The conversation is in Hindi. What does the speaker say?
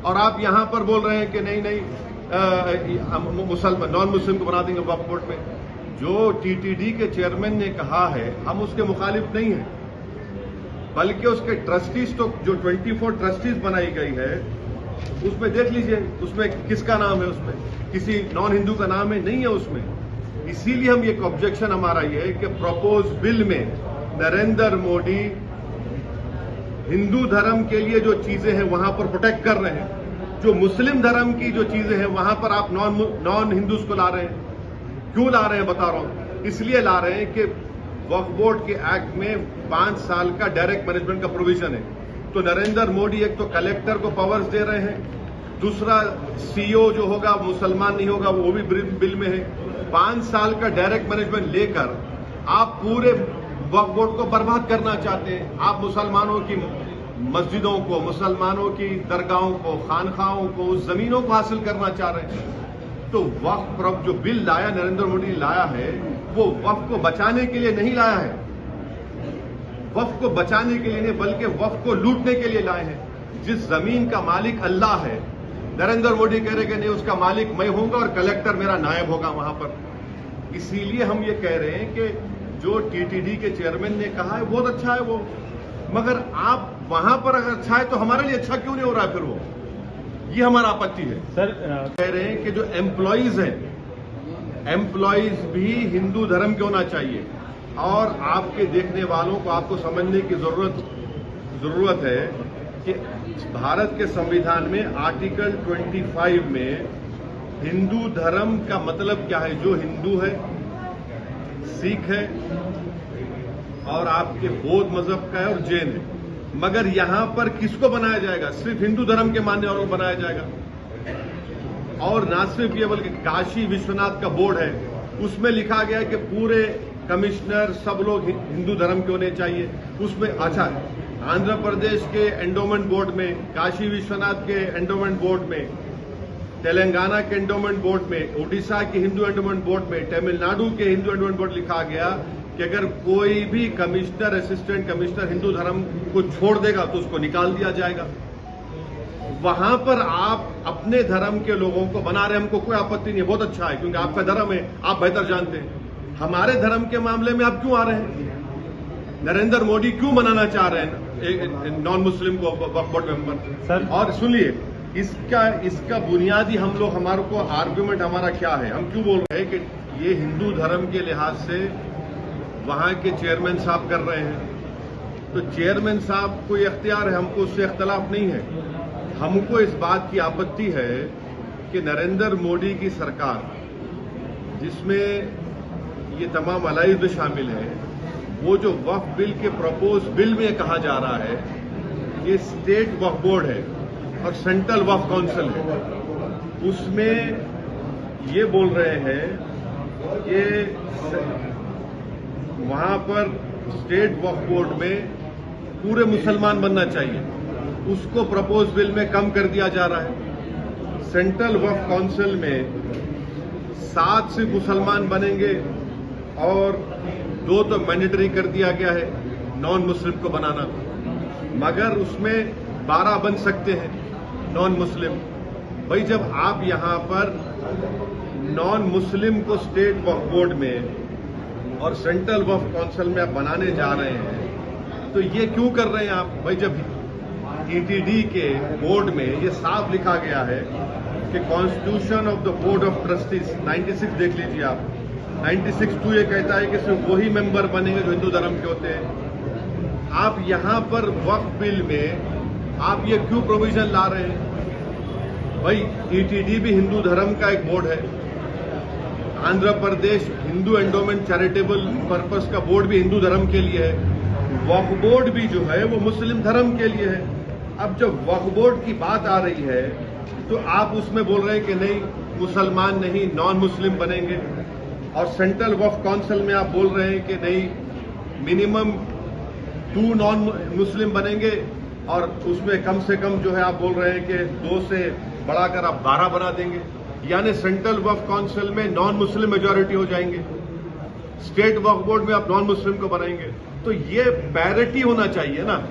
और आप यहां पर बोल रहे हैं कि नहीं नहीं मुसलमान नॉन मुस्लिम को बना देंगे वक्फ बोर्ड में। जो टीटीडी के चेयरमैन ने कहा है हम उसके मुखालिफ नहीं हैं, बल्कि उसके ट्रस्टीज तो जो 24 ट्रस्टीज बनाई गई है उसमें देख लीजिए, उसमें किसका नाम है, उसमें किसी नॉन हिंदू का नाम है, नहीं है उसमें। इसीलिए हम एक ऑब्जेक्शन हमारा ये है कि प्रपोज बिल में नरेंद्र मोदी हिंदू धर्म के लिए जो चीजें हैं वहां पर प्रोटेक्ट कर रहे हैं, जो मुस्लिम धर्म की जो चीजें हैं वहां पर आप नॉन हिंदूज को ला रहे हैं। क्यों ला रहे हैं बता रहा हूं, इसलिए ला रहे हैं कि वक्फ बोर्ड के एक्ट में 5 साल का डायरेक्ट मैनेजमेंट का प्रोविजन है। तो नरेंद्र मोदी एक तो कलेक्टर को पावर्स दे रहे हैं, दूसरा सीईओ जो होगा मुसलमान नहीं होगा वो भी बिल में है। 5 साल का डायरेक्ट मैनेजमेंट लेकर आप पूरे वक्फ बोर्ड को बर्बाद करना चाहते हैं। आप मुसलमानों की मस्जिदों को, मुसलमानों की दरगाहों को, खानखाहों को, उस जमीनों को हासिल करना चाह रहे हैं। तो वक्फ जो बिल लाया नरेंद्र मोदी लाया है वो वक्फ को बचाने के लिए नहीं लाया है, वक्फ को बचाने के लिए नहीं बल्कि वक्फ को लूटने के लिए लाए हैं। जिस जमीन का मालिक अल्लाह है, नरेंद्र मोदी कह रहे कि नहीं उसका मालिक मैं होऊंगा और कलेक्टर मेरा नायब होगा वहां पर। इसीलिए हम ये कह रहे हैं कि जो टीटीडी के चेयरमैन ने कहा है बहुत अच्छा है वो, मगर आप वहां पर अगर अच्छा है तो हमारे लिए अच्छा क्यों नहीं हो रहा है फिर वो, ये हमारा आपत्ति है। सर कह रहे हैं कि जो एम्प्लॉइज हैं, एम्प्लॉइज भी हिंदू धर्म के होना चाहिए। और आपके देखने वालों को आपको समझने की जरूरत है कि भारत के संविधान में आर्टिकल 25 में हिंदू धर्म का मतलब क्या है। जो हिंदू है, सिख है और आपके बौद्ध मजहब का है और जैन है, मगर यहां पर किसको बनाया जाएगा, सिर्फ हिंदू धर्म के मानने वालों को बनाया जाएगा। और ना सिर्फ ये बल्कि काशी विश्वनाथ का बोर्ड है उसमें लिखा गया है कि पूरे कमिश्नर सब लोग हिंदू धर्म के होने चाहिए। उसमें अच्छा आंध्र प्रदेश के एंडोमेंट बोर्ड में, काशी विश्वनाथ के एंडोमेंट बोर्ड में, तेलंगाना के एंडोमेंट बोर्ड में, उड़ीसा के हिंदू एंडोमेंट बोर्ड में, तमिलनाडु के हिंदू एंडोमेंट बोर्ड लिखा गया कि अगर कोई भी कमिश्नर, असिस्टेंट कमिश्नर हिंदू धर्म को छोड़ देगा तो उसको निकाल दिया जाएगा। वहां पर आप अपने धर्म के लोगों को बना रहे, हमको कोई आपत्ति नहीं है, बहुत अच्छा है क्योंकि आपका धर्म है, आप बेहतर जानते हैं। हमारे धर्म के मामले में आप क्यों आ रहे हैं? नरेंद्र मोदी क्यों बनाना चाह रहे हैं नॉन मुस्लिम को वक्फ बोर्ड मेंबर? सर और सुनिए, इसका बुनियादी हम लोग हमारे को आर्ग्यूमेंट हमारा क्या है, हम क्यों बोल रहे हैं कि ये हिंदू धर्म के लिहाज से वहां के चेयरमैन साहब कर रहे हैं। तो चेयरमैन साहब को ये अख्तियार है, हमको उससे इख्तलाफ नहीं है। हमको इस बात की आपत्ति है कि नरेंद्र मोदी की सरकार, जिसमें ये तमाम अलाइज शामिल है, वो जो वक्फ बिल के प्रपोज बिल में कहा जा रहा है ये स्टेट वक्फ बोर्ड है और सेंट्रल वक्फ काउंसिल है, उसमें ये बोल रहे हैं कि वहां पर स्टेट वक्फ बोर्ड में पूरे मुसलमान बनना चाहिए, उसको प्रपोज बिल में कम कर दिया जा रहा है। सेंट्रल वक्फ काउंसिल में 7 सिर्फ मुसलमान बनेंगे और 2 तो मैंडेटरी कर दिया गया है नॉन मुस्लिम को बनाना, मगर उसमें 12 बन सकते हैं नॉन मुस्लिम। भाई जब आप यहां पर नॉन मुस्लिम को स्टेट वक्फ बोर्ड में और सेंट्रल वक्फ काउंसिल में आप बनाने जा रहे हैं तो ये क्यों कर रहे हैं आप? भाई जब टीटीडी के बोर्ड में ये साफ लिखा गया है कि constitution of the board of trustees 96 देख लीजिए आप, 96(2) ये कहता है कि सिर्फ वही मेंबर बनेंगे जो हिंदू धर्म के होते हैं। आप यहां पर वक्फ बिल में आप ये क्यों प्रोविजन ला रहे हैं? भाई टीटीडी भी हिंदू धर्म का एक बोर्ड है, Andhra Pradesh Hindu endowment charitable purpose का बोर्ड भी हिंदू धर्म के लिए है, वक्फ बोर्ड भी जो है वो मुस्लिम धर्म के लिए है। अब जब वक्फ बोर्ड की बात आ रही है तो आप उसमें बोल रहे हैं कि नहीं मुसलमान नहीं नॉन मुस्लिम बनेंगे, और सेंट्रल वक्फ काउंसिल में आप बोल रहे हैं कि नहीं मिनिमम 2 नॉन मुस्लिम बनेंगे और उसमें कम से कम जो है आप बोल रहे हैं कि 2 से बढ़ाकर आप 12 बना देंगे, यानी सेंट्रल वक्फ काउंसिल में नॉन मुस्लिम मेजॉरिटी हो जाएंगे, स्टेट वक्फ बोर्ड में आप नॉन मुस्लिम को बनाएंगे। तो ये पैरिटी होना चाहिए ना।